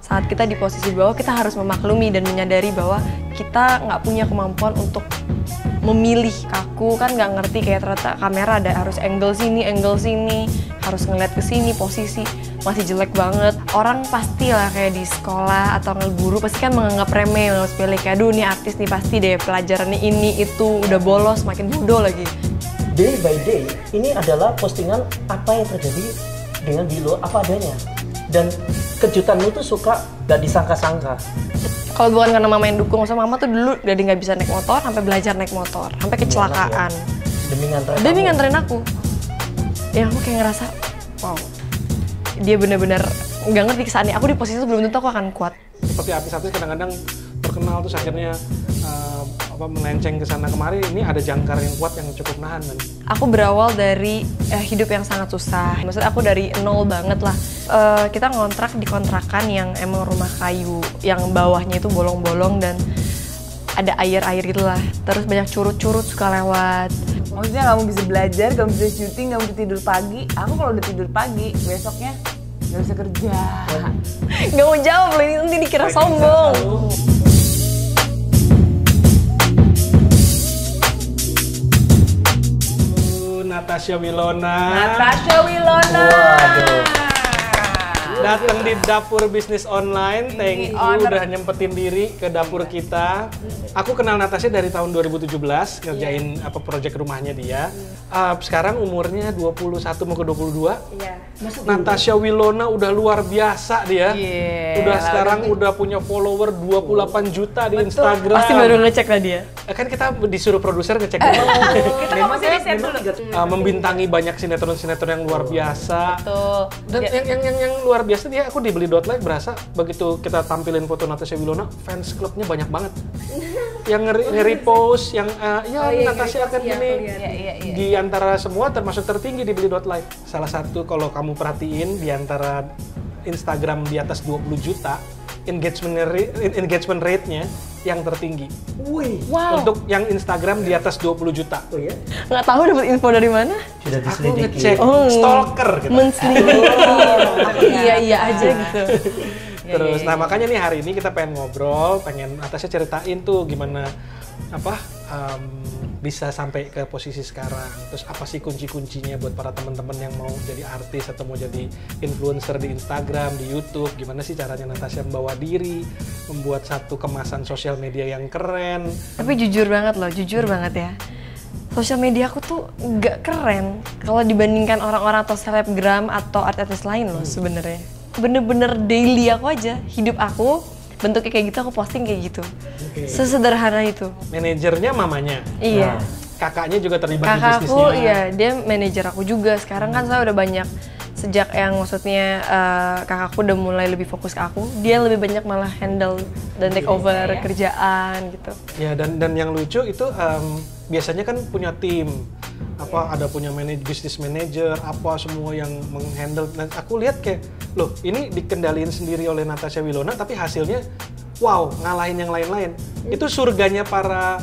saat kita di posisi bawah kita harus memaklumi dan menyadari bahwa kita nggak punya kemampuan untuk memilih. Aku kan nggak ngerti kayak ternyata kamera ada harus angle sini, harus ngeliat ke sini, posisi masih jelek banget. Orang pasti lah kayak di sekolah atau guru pasti kan menganggap remeh, menganggap sepele kayak aduh nih artis nih pasti deh pelajarannya ini itu udah bolos, makin bodoh lagi. Day by day ini adalah postingan apa yang terjadi dengan Bilo apa adanya, dan kejutanmu tuh suka gak disangka-sangka. Kalau bukan karena mama yang dukung, sama mama tuh dulu jadi nggak bisa naik motor, sampai belajar naik motor, sampai kecelakaan. Demi nganterin aku. Ya aku kayak ngerasa, wow, dia bener-bener nggak ngerti kesannya. Aku di posisi itu belum tentu aku akan kuat. Seperti artis-artis kadang-kadang terkenal terus akhirnya melenceng ke sana kemari, ini ada jangkar yang kuat yang cukup nahan kan. Aku berawal dari hidup yang sangat susah. Maksudnya aku dari nol banget lah. Kita ngontrak di kontrakan yang emang rumah kayu, yang bawahnya itu bolong-bolong dan ada air-air gitu lah. Terus banyak curut-curut suka lewat. Maksudnya kamu bisa belajar, kamu bisa syuting, kamu bisa tidur pagi. Aku kalau udah tidur pagi, besoknya nggak bisa kerja. Nggak mau jawab, nanti dikira sombong. Natasha Wilona. Waduh. Datang di dapur bisnis online, thank you udah nyempetin diri ke dapur kita. Aku kenal Natasha dari tahun 2017 ngerjain proyek rumahnya dia. Sekarang umurnya 21 mau ke 22. Natasha Wilona udah luar biasa dia. Udah sekarang udah punya follower 28 juta di Instagram. Pasti baru ngecek lah dia. Kan kita disuruh produser ngecek dulu. Kita mau masih riset dulu. Membintangi banyak sinetron-sinetron yang luar biasa. Betul. Dan yang luar biasa dia, aku di Beli.Live berasa begitu kita tampilin foto Natasha Wilona, fans klubnya banyak banget. Yang nge-repost, yang Natasha akan gini. Di antara semua termasuk tertinggi di Beli.Live. Salah satu kalau kamu perhatiin di antara Instagram di atas 20 juta, engagement rate-nya yang tertinggi. Wow. Untuk yang Instagram di atas 20 juta. Oh ya? Nggak tahu dapat info dari mana? Sudah Aku diselidiki. ngecek stalker gitu. Menselidiki. Iya aja gitu. Terus, nah makanya nih hari ini kita pengen ngobrol, pengen Natasha ceritain tuh gimana bisa sampai ke posisi sekarang. Terus apa sih kunci-kuncinya buat para teman-teman yang mau jadi artis atau mau jadi influencer di Instagram, di YouTube? Gimana sih caranya Natasha membawa diri, membuat satu kemasan sosial media yang keren? Tapi jujur banget loh, jujur banget ya. Sosial media aku tuh nggak keren kalau dibandingkan orang-orang atau selebgram atau artis lain loh sebenarnya. Bener-bener daily aku aja, hidup aku bentuknya kayak gitu, aku posting kayak gitu. Sesederhana itu. Manajernya mamanya? Iya. Kakaknya juga terlibat di Kakakku, bisnisnya? iya, dia manajer aku juga. Sekarang kan saya udah banyak, sejak yang maksudnya kakakku udah mulai lebih fokus ke aku, dia lebih banyak malah handle dan take over kerjaan gitu. Ya, dan yang lucu itu biasanya kan punya tim, ada punya business manager, semua yang menghandle. Dan aku lihat kayak, loh ini dikendaliin sendiri oleh Natasha Wilona, tapi hasilnya wow, ngalahin yang lain-lain. Itu surganya para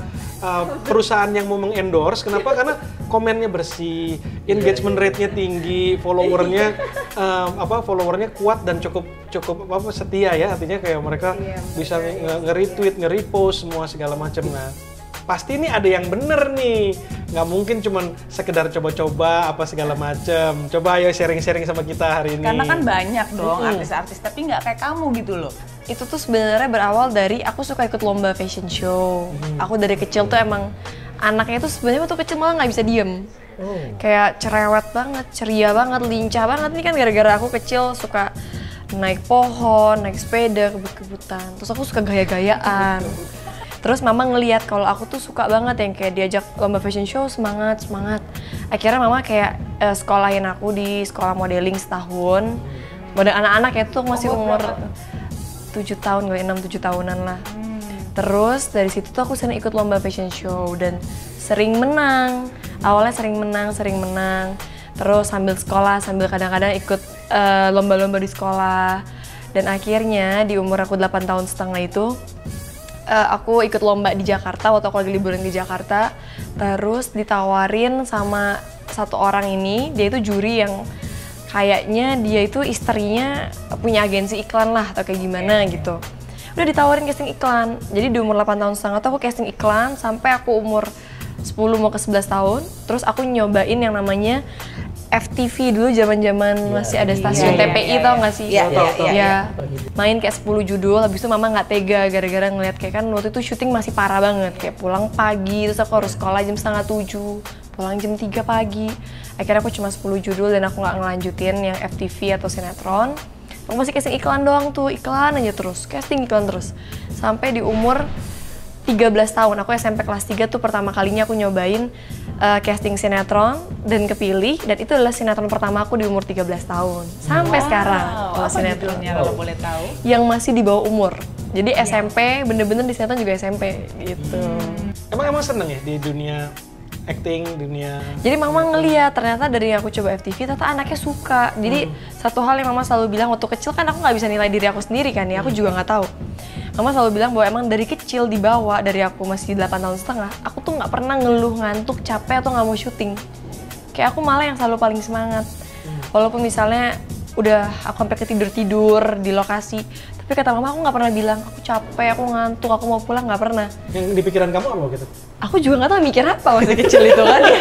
perusahaan yang mau mengendorse. Kenapa? Karena komennya bersih, engagement rate-nya tinggi, followernya kuat dan cukup setia ya. Artinya kayak mereka bisa nge-retweet, nge-repost semua segala macam. Nah, pasti ini ada yang bener nih, nggak mungkin cuman sekedar coba-coba segala macem. Coba ayo sharing-sharing sama kita hari ini. Karena kan banyak dong artis-artis, tapi nggak kayak kamu gitu loh. Itu tuh sebenarnya berawal dari aku suka ikut lomba fashion show. Aku dari kecil tuh emang anaknya tuh sebenarnya waktu kecil malah nggak bisa diem. Kayak cerewet banget, ceria banget, lincah banget. Ini kan gara-gara aku kecil suka naik pohon, naik sepeda, kebut-kebutan. Terus aku suka gaya-gayaan. Terus mama ngelihat kalau aku tuh suka banget yang kayak diajak lomba fashion show, semangat. Akhirnya mama kayak sekolahin aku di sekolah modeling setahun. Model anak-anak ya tuh masih umur 7 tahun, 6-7 tahunan lah. Terus dari situ tuh aku sering ikut lomba fashion show dan sering menang. Awalnya sering menang. Terus sambil sekolah, sambil kadang-kadang ikut lomba-lomba di sekolah. Dan akhirnya di umur aku 8 tahun setengah itu, aku ikut lomba di Jakarta waktu aku lagi liburan di Jakarta. Terus ditawarin sama satu orang ini, dia itu juri yang kayaknya dia itu istrinya punya agensi iklan lah atau kayak gimana gitu. Udah ditawarin casting iklan. Jadi di umur 8 tahun setengah tuh aku casting iklan sampai aku umur 10 mau ke 11 tahun. Terus aku nyobain yang namanya FTV dulu zaman-zaman masih ada stasiun TPI tau gak sih? Iya. Main kayak 10 judul, habis itu mama nggak tega gara-gara ngeliat kayak kan waktu itu syuting masih parah banget. Kayak pulang pagi, terus aku harus sekolah jam 6:30, pulang jam 3 pagi. Akhirnya aku cuma 10 judul dan aku nggak ngelanjutin yang FTV atau sinetron. Aku masih casting iklan doang tuh, iklan aja terus, casting iklan terus. Sampai di umur 13 tahun, aku SMP kelas 3 tuh pertama kalinya aku nyobain casting sinetron dan kepilih, dan itu adalah sinetron pertama aku di umur 13 tahun sampai sekarang. Apa sinetronnya kalau boleh tahu? Yang masih di bawah umur, jadi SMP, bener-bener di sinetron juga SMP gitu. Emang seneng ya di dunia acting, dunia... Jadi mama ngeliat ternyata dari yang aku coba FTV ternyata anaknya suka. Jadi satu hal yang mama selalu bilang waktu kecil kan aku nggak bisa nilai diri aku sendiri kan ya, aku juga nggak tahu. Mama selalu bilang bahwa emang dari kecil dibawa, dari aku masih 8 tahun setengah, aku tuh nggak pernah ngeluh ngantuk, capek atau nggak mau syuting. Kayak aku malah yang selalu paling semangat. Walaupun misalnya udah aku sampai ketidur-tidur di lokasi, tapi kata mama aku nggak pernah bilang aku capek, aku ngantuk, aku mau pulang, nggak pernah. Yang di pikiran kamu apa gitu? Aku juga nggak tahu mikir apa waktu kecil itu kan ya.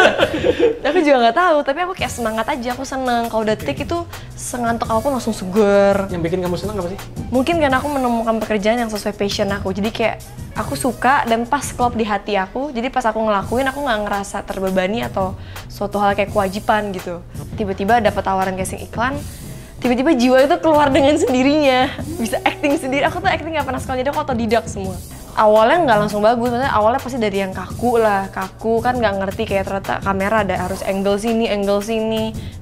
Aku juga nggak tahu, tapi aku kayak semangat aja, aku seneng. Kalau detik itu sengantuk apapun langsung seger. Yang bikin kamu seneng apa sih? Mungkin karena aku menemukan pekerjaan yang sesuai passion aku, jadi kayak aku suka dan pas klop di hati aku. Jadi pas aku ngelakuin aku nggak ngerasa terbebani atau suatu hal kayak kewajiban gitu. Tiba-tiba dapat tawaran casting iklan, tiba-tiba jiwa itu keluar dengan sendirinya, bisa acting sendiri. Aku tuh acting nggak pernah sekolah, jadi aku otodidak semua. Awalnya nggak langsung bagus, maksudnya awalnya pasti dari yang kaku kan nggak ngerti kayak ternyata kamera ada harus angle sini,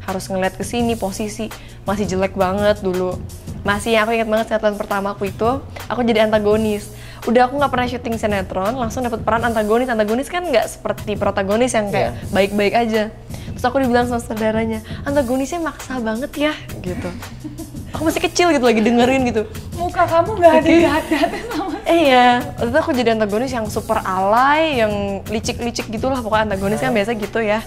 harus ngeliat ke sini, posisi masih jelek banget dulu. Masih aku ingat banget sinetron pertama aku itu, aku jadi antagonis. Udah aku nggak pernah syuting sinetron, langsung dapat peran antagonis. Antagonis kan nggak seperti protagonis yang kayak baik-baik aja. Terus aku dibilang sama saudaranya, antagonisnya maksa banget ya, gitu. Aku masih kecil gitu lagi dengerin gitu. Muka kamu nggak ada jahat-jahatnya sama. Iya, waktu itu aku jadi antagonis yang super alay, yang licik-licik gitulah, pokoknya antagonis kan biasa gitu ya.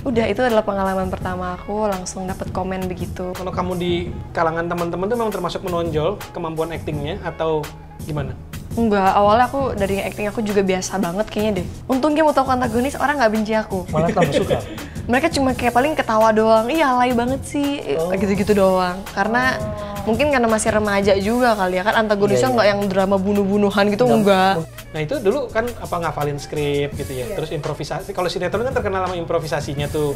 Udah, itu adalah pengalaman pertama aku, langsung dapat komen begitu. Kalau kamu di kalangan teman-teman tuh memang termasuk menonjol kemampuan actingnya atau gimana? Enggak, awalnya aku dari acting aku juga biasa banget kayaknya deh. Untungnya mau tahu antagonis orang nggak benci aku. Malah kamu suka? Mereka cuma kayak paling ketawa doang, iya alay banget sih, gitu-gitu doang. Karena mungkin karena masih remaja juga kali ya, kan antagonisnya nggak yang drama bunuh-bunuhan gitu, enggak. Nah itu dulu kan apa ngafalin skrip gitu ya, terus improvisasi. Kalau sinetron kan terkenal sama improvisasinya tuh.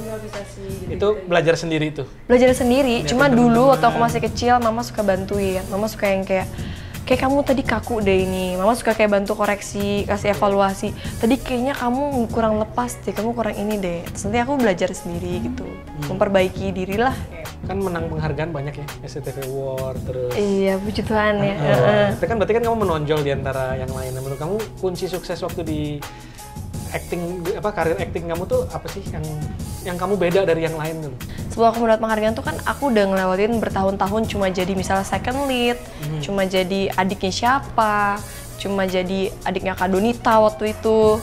Itu belajar sendiri tuh? Belajar sendiri, cuma dulu waktu aku masih kecil mama suka bantuin. Mama suka yang kayak kamu tadi kaku deh ini. Mama suka kayak bantu koreksi, kasih evaluasi. Tadi kayaknya kamu kurang lepas deh, kamu kurang ini deh. Terus nanti aku belajar sendiri gitu, memperbaiki diri lah. Kan menang penghargaan banyak ya, SCTV Award terus. Iya, puji Tuhan ya. Tapi kan berarti kan kamu menonjol di antara yang lain. Menurut kamu kunci sukses waktu di acting, karir acting kamu tuh apa sih yang kamu beda dari yang lain dulu? Sebelum aku mendapat penghargaan tuh kan aku udah ngelewatin bertahun-tahun cuma jadi misalnya second lead, cuma jadi adiknya siapa, cuma jadi adiknya Kak Donita waktu itu,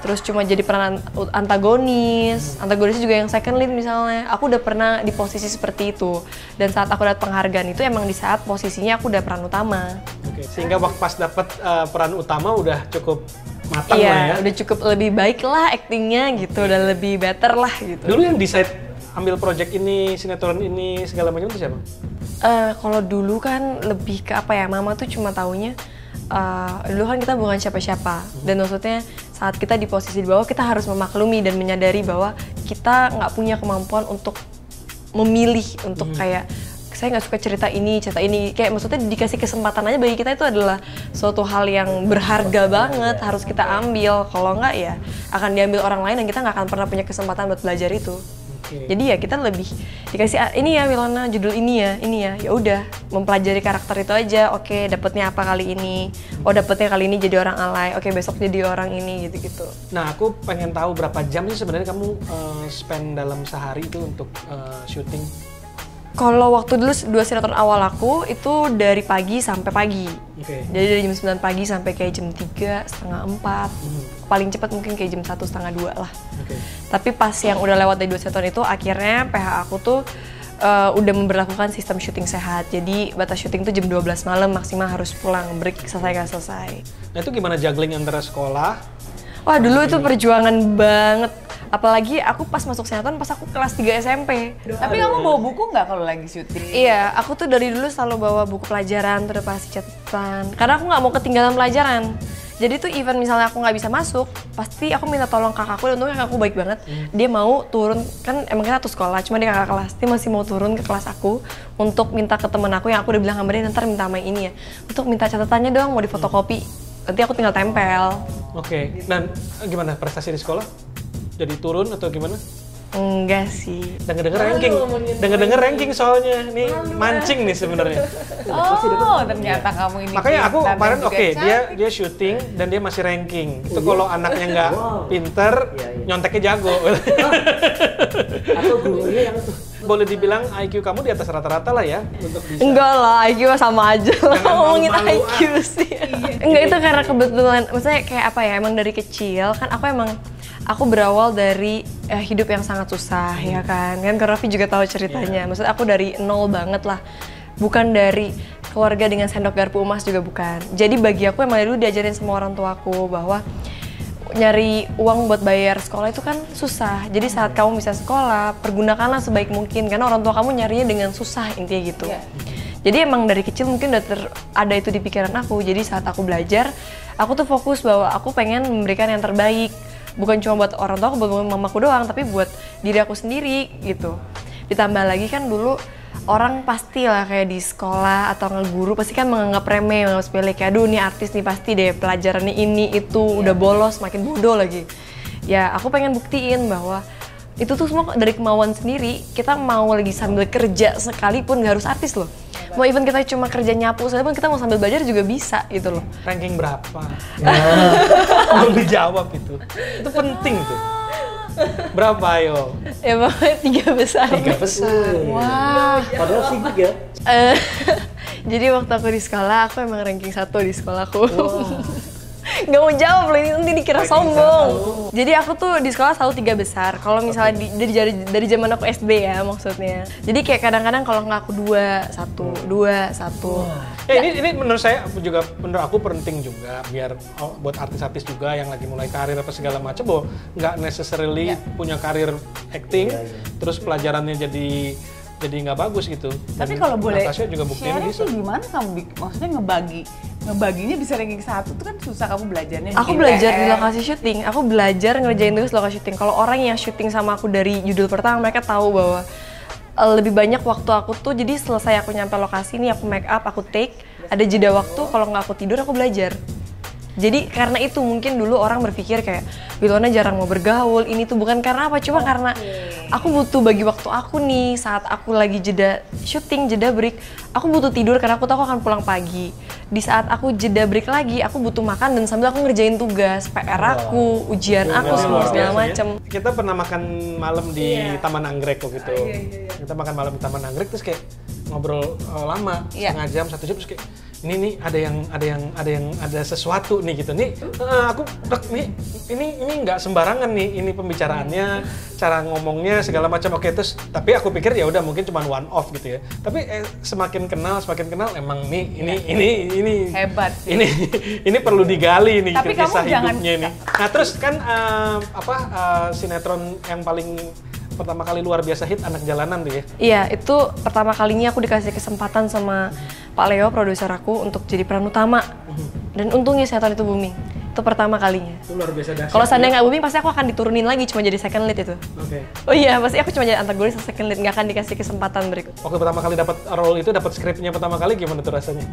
terus cuma jadi peran antagonisnya juga yang second lead misalnya. Aku udah pernah di posisi seperti itu, dan saat aku dapat penghargaan itu emang di saat posisinya aku udah peran utama. Oke, sehingga pas dapat peran utama udah cukup matang lah ya? Iya, udah cukup lebih baik lah actingnya gitu, udah lebih better lah gitu. Dulu yang decide ambil project ini, sinetron ini, segala macam itu siapa? Kalau dulu kan lebih ke apa ya, mama tuh cuma taunya dulu kan kita bukan siapa-siapa, dan maksudnya saat kita di posisi di bawah kita harus memaklumi dan menyadari bahwa kita nggak punya kemampuan untuk memilih untuk kayak saya nggak suka cerita ini, kayak maksudnya dikasih kesempatan aja bagi kita itu adalah suatu hal yang berharga banget, harus kita ambil. Kalau nggak ya akan diambil orang lain dan kita nggak akan pernah punya kesempatan buat belajar itu. Jadi ya kita lebih dikasih ini ya Wilona, judul ini ya, ya udah mempelajari karakter itu aja. Oke, dapetnya apa kali ini? Oh, dapetnya kali ini jadi orang alay. Oke, besok jadi orang ini gitu-gitu. Nah, aku pengen tahu berapa jam sih sebenarnya kamu spend dalam sehari itu untuk syuting? Kalau waktu dulu 2 sinetron awal aku itu dari pagi sampai pagi. Jadi dari jam 9 pagi sampai kayak jam 3, setengah 4. Paling cepat mungkin kayak jam 1, setengah 2 lah. Tapi pas yang udah lewat dari 2 sinetron itu akhirnya PH aku tuh udah memberlakukan sistem syuting sehat. Jadi batas syuting tuh jam 12 malam maksimal harus pulang, break selesai gak selesai. Nah itu gimana juggling antara sekolah? Wah dulu itu perjuangan banget. Apalagi aku pas masuk sinetron pas aku kelas 3 SMP. Tapi kamu bawa buku nggak kalau lagi syuting? Iya, aku tuh dari dulu selalu bawa buku pelajaran, terus pasti catatan. Karena aku nggak mau ketinggalan pelajaran. Jadi tuh even misalnya aku nggak bisa masuk, pasti aku minta tolong kakakku, dan untungnya kakakku baik banget. Dia mau turun, kan emang kita satu sekolah, cuma dia kakak kelas. Dia masih mau turun ke kelas aku untuk minta ke temen aku yang aku udah bilang sama dia, ntar minta sama ini ya. Untuk minta catatannya dong, mau difotokopi. Nanti aku tinggal tempel. Oke, dan gimana prestasi di sekolah? Jadi turun atau gimana? Enggak sih. Denger-denger ranking soalnya. Nih mancing nih sebenarnya. Oh, ternyata kamu ini. Makanya aku pintar kemarin dan juga dia syuting dan dia masih ranking. Itu kalau anaknya nggak pinter, nyonteknya jago. Atau gurunya yang tuh. Boleh dibilang IQ kamu di atas rata-rata lah ya untuk bisa. Enggak lah, IQ sama aja lah. Jangan Ngomongin malu-malu, IQ sih. Enggak, itu karena kebetulan, maksudnya kayak apa ya, emang dari kecil kan aku berawal dari hidup yang sangat susah ya kan. Kan Kak Raffi juga tahu ceritanya. Maksudnya aku dari nol banget lah. Bukan dari keluarga dengan sendok garpu emas juga bukan. Jadi bagi aku emang dulu diajarin sama orang tuaku bahwa nyari uang buat bayar sekolah itu kan susah. Jadi saat kamu bisa sekolah, pergunakanlah sebaik mungkin karena orang tua kamu nyarinya dengan susah, intinya gitu. Jadi emang dari kecil mungkin udah ada itu di pikiran aku. Jadi saat aku belajar, aku tuh fokus bahwa aku pengen memberikan yang terbaik. Bukan cuma buat orang tua aku, buat mamaku doang, tapi buat diri aku sendiri gitu. Ditambah lagi kan dulu orang pasti lah kayak di sekolah atau ngeguru pasti kan menganggap remeh, menganggap sepele kayak aduh nih artis nih pasti deh pelajarannya ini itu udah bolos, makin bodoh lagi. Ya aku pengen buktiin bahwa itu tuh semua dari kemauan sendiri. Kita mau lagi sambil kerja sekalipun gak harus artis loh. Mau even kita cuma kerja nyapu saja pun kita mau sambil belajar juga bisa gitu loh. Ranking berapa? Belum dijawab itu. Itu penting tuh. Berapa ayo? Ya pokoknya 3 besar. 3 besar. Wah. Padahal sibuk ya. Jadi waktu aku di sekolah, aku emang ranking 1 di sekolahku. Nggak mau jawab loh, ini nanti dikira sombong. Jadi aku tuh di sekolah selalu 3 besar. Kalau misalnya dari zaman aku SD ya maksudnya. Jadi kayak kadang-kadang kalau nggak aku 2, 1. Ya ini menurut saya juga, menurut aku penting juga biar buat artis-artis juga yang lagi mulai karir apa segala macam, bahwa nggak necessarily punya karir acting, terus pelajarannya jadi nggak bagus gitu. Tapi kalau boleh Natasha juga buktinya share bisa. sih gimana kamu maksudnya ngebaginya bisa ranking 1 itu kan susah kamu belajarnya. Aku belajar di lokasi syuting, aku belajar ngerjain tugas lokasi syuting. Kalau orang yang syuting sama aku dari judul pertama, mereka tahu bahwa lebih banyak waktu aku tuh, jadi selesai aku nyampe lokasi nih, aku make up, aku take, ada jeda waktu, kalau nggak aku tidur aku belajar. Jadi karena itu mungkin dulu orang berpikir kayak Wilona jarang mau bergaul, ini tuh bukan karena apa, cuma karena aku butuh bagi waktu aku nih saat aku lagi jeda syuting, jeda break, aku butuh tidur karena aku tahu aku akan pulang pagi. Di saat aku jeda break lagi, aku butuh makan dan sambil aku ngerjain tugas, PR aku, ujian aku, semua segala macem. Kita pernah makan malam di Taman Anggrek waktu itu. Kita makan malam di Taman Anggrek terus kayak ngobrol lama, setengah jam, 1 jam, terus kayak ini nih ada sesuatu nih gitu nih. Aku nih ini nggak sembarangan nih, ini pembicaraannya, cara ngomongnya segala macam. Oke, terus tapi aku pikir ya udah mungkin cuma one off gitu ya. Tapi semakin kenal emang nih ini hebat sih. Ini perlu digali nih tapi kisah kamu jangan hidupnya nih. Nah, terus kan sinetron yang paling pertama kali luar biasa hit Anak Jalanan tuh ya? Iya, itu pertama kalinya aku dikasih kesempatan sama Pak Leo, produser aku, untuk jadi peran utama. Dan untungnya sinetron itu booming. Itu pertama kalinya. Itu luar biasa dahsyat. Kalau seandainya nggak booming, pasti aku akan diturunin lagi cuma jadi second lead itu. Oke. Oh iya, pasti aku cuma jadi antagonis atau second lead, nggak akan dikasih kesempatan berikut. Waktu pertama kali dapat role itu, dapat skripnya pertama kali, gimana tuh rasanya?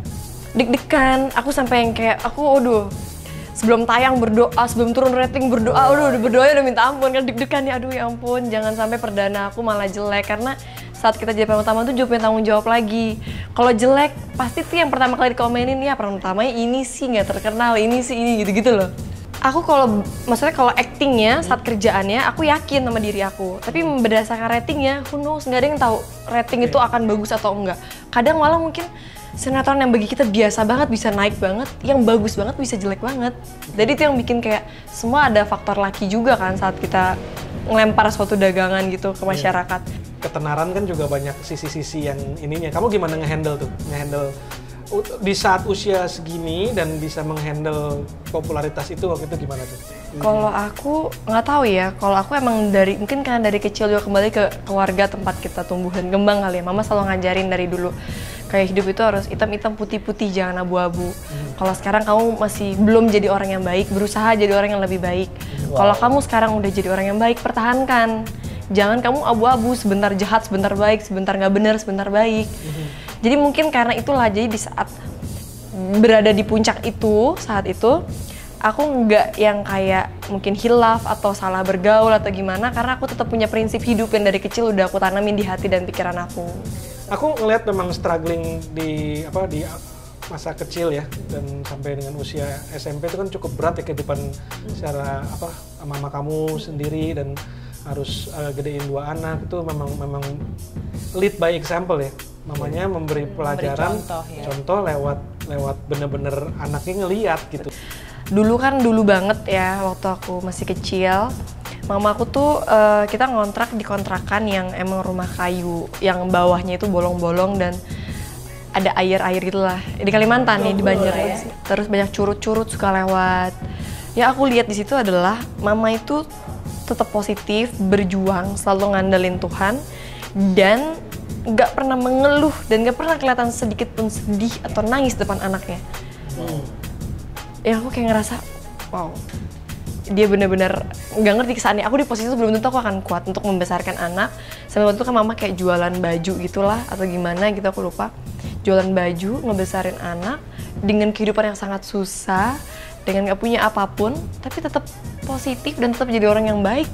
Deg-degan, aku sampai yang kayak, sebelum tayang berdoa, sebelum turun rating berdoa, berdoanya udah minta ampun, kan deg-degan ya, aduh ya ampun, jangan sampai perdana aku malah jelek, karena saat kita jadi peran utama tuh juga punya tanggung jawab lagi. Kalau jelek, pasti tuh yang pertama kali dikomenin, ya peran utamanya ini sih nggak terkenal, ini sih ini gitu-gitu loh. Aku maksudnya kalau actingnya, saat kerjaannya, aku yakin sama diri aku. Tapi berdasarkan ratingnya, who knows, nggak ada yang tahu rating itu akan bagus atau enggak. Kadang malah mungkin sinetron yang bagi kita biasa banget bisa naik banget, yang bagus banget bisa jelek banget. Jadi itu yang bikin kayak semua ada faktor laki juga kan saat kita ngelempar suatu dagangan gitu ke masyarakat. ketenaran kan juga banyak sisi-sisi yang ininya. Kamu gimana ngehandle tuh? Ngehandle di saat usia segini dan bisa menghandle popularitas itu waktu itu gimana tuh? Kalau aku nggak tahu ya, kalau aku emang mungkin karena dari kecil juga kembali ke keluarga tempat kita tumbuh dan kembang kali ya. Mama selalu ngajarin dari dulu, kayak hidup itu harus hitam-hitam putih-putih, jangan abu-abu. Kalau sekarang kamu masih belum jadi orang yang baik, berusaha jadi orang yang lebih baik. Kalau kamu sekarang udah jadi orang yang baik, pertahankan. Jangan kamu abu-abu, sebentar jahat, sebentar baik, sebentar nggak benar, sebentar baik. Jadi mungkin karena itulah, jadi di saat berada di puncak itu, saat itu, aku nggak yang kayak mungkin hilaf atau salah bergaul atau gimana, karena aku tetap punya prinsip hidup yang dari kecil udah aku tanamin di hati dan pikiran aku. Aku ngeliat memang struggling di masa kecil ya, dan sampai dengan usia SMP itu kan cukup berat ya kehidupan secara mama kamu sendiri dan harus gedein 2 anak. Itu memang lead by example ya. Mamanya memberi pelajaran, contoh lewat bener-bener anaknya ngeliat gitu. Dulu banget ya, waktu aku masih kecil, mama aku tuh kita ngontrak di kontrakan yang emang rumah kayu, yang bawahnya itu bolong-bolong dan ada air-air gitulah. Di Kalimantan nih, di Banjar ya. Terus banyak curut-curut suka lewat. Ya aku lihat di situ adalah mama itu tetap positif, berjuang, selalu ngandelin Tuhan, dan nggak pernah mengeluh dan nggak pernah kelihatan sedikit pun sedih atau nangis depan anaknya. Ya aku kayak ngerasa, wow, dia bener-bener nggak ngerti kesannya. Aku di posisi itu belum tentu aku akan kuat untuk membesarkan anak. Sampai waktu itu kan mama kayak jualan baju gitulah atau gimana gitu, aku lupa. Jualan baju, ngebesarin anak dengan kehidupan yang sangat susah, dengan nggak punya apapun, tapi tetap positif dan tetap jadi orang yang baik.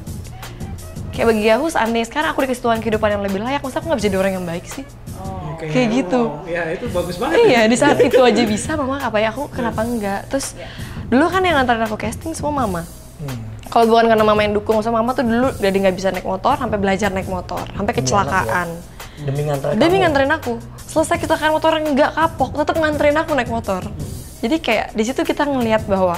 Kayak bagi aku, seandainya sekarang aku dikasih Tuhan kehidupan yang lebih layak, masa aku nggak bisa jadi orang yang baik sih? Kayak gitu. Ya itu bagus banget. Iya, di saat itu aja bisa, mama apa ya, aku kenapa enggak? Terus dulu kan yang nganterin aku casting semua mama. Kalau bukan karena mama yang dukung, sama mama tuh dulu dari nggak bisa naik motor, sampai belajar naik motor, sampai kecelakaan. Demi nganterin aku. Selesai kecelakaan motor nggak kapok, tetap nganterin aku naik motor. Jadi kayak di situ kita ngelihat bahwa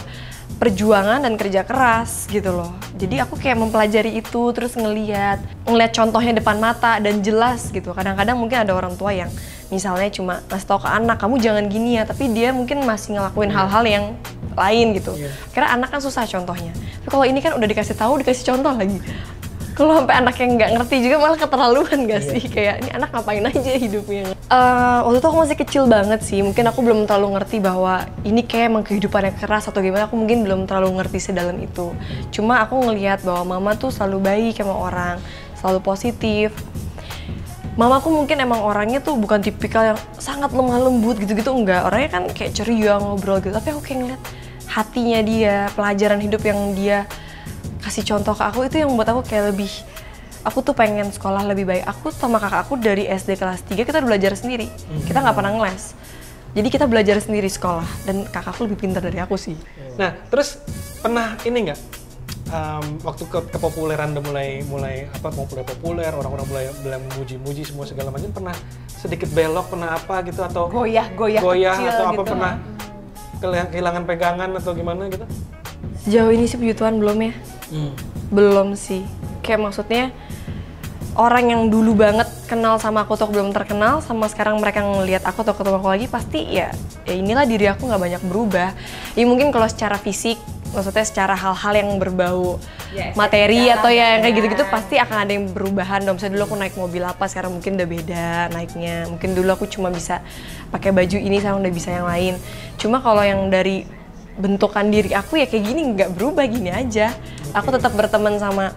perjuangan dan kerja keras gitu loh. Jadi aku kayak mempelajari itu, terus ngelihat contohnya depan mata dan jelas gitu. Kadang-kadang mungkin ada orang tua yang misalnya cuma ngasih tau ke anak, kamu jangan gini ya, tapi dia mungkin masih ngelakuin hal-hal yang lain gitu. Karena anak kan susah contohnya. Tapi kalau ini kan udah dikasih tahu, dikasih contoh lagi. Kalau sampai anak yang nggak ngerti juga malah keterlaluan gak sih? Kayak ini anak ngapain aja hidupnya. Waktu itu aku masih kecil banget sih, mungkin aku belum terlalu ngerti bahwa ini kayak emang kehidupannya keras atau gimana, aku mungkin belum terlalu ngerti sedalam itu. Cuma aku ngelihat bahwa mama tuh selalu baik sama orang, selalu positif. Mama aku mungkin emang orangnya tuh bukan tipikal yang sangat lemah lembut gitu-gitu, enggak. Orangnya kan kayak ceria, ngobrol gitu, tapi aku kayak ngeliat hatinya dia, pelajaran hidup yang dia kasih contoh ke aku, itu yang membuat aku kayak lebih, aku tuh pengen sekolah lebih baik. Aku sama kakak aku dari SD kelas 3 kita belajar sendiri, kita nggak pernah ngeles. Jadi kita belajar sendiri sekolah, dan kakakku lebih pintar dari aku sih. Nah, terus pernah ini nggak, waktu kepopuleran udah mulai populer, orang-orang mulai memuji-muji semua segala macam, pernah sedikit belok, pernah apa gitu, atau goyah kecil atau apa gitu. pernah kehilangan pegangan atau gimana gitu? Sejauh ini sih puji Tuhan belum ya. Belum sih. Kayak maksudnya orang yang dulu banget kenal sama aku tuh belum terkenal, sama sekarang mereka ngelihat aku atau ketemu aku lagi, pasti ya inilah diri aku nggak banyak berubah. Ya mungkin kalau secara fisik, maksudnya secara hal-hal yang berbau materi atau ya kayak gitu-gitu pasti akan ada yang berubahan dong. Misalnya dulu aku naik mobil apa, sekarang mungkin udah beda naiknya. Mungkin dulu aku cuma bisa pakai baju ini, sekarang udah bisa yang lain. Cuma kalau yang dari bentukan diri aku ya kayak gini, nggak berubah, gini aja. Aku tetap berteman sama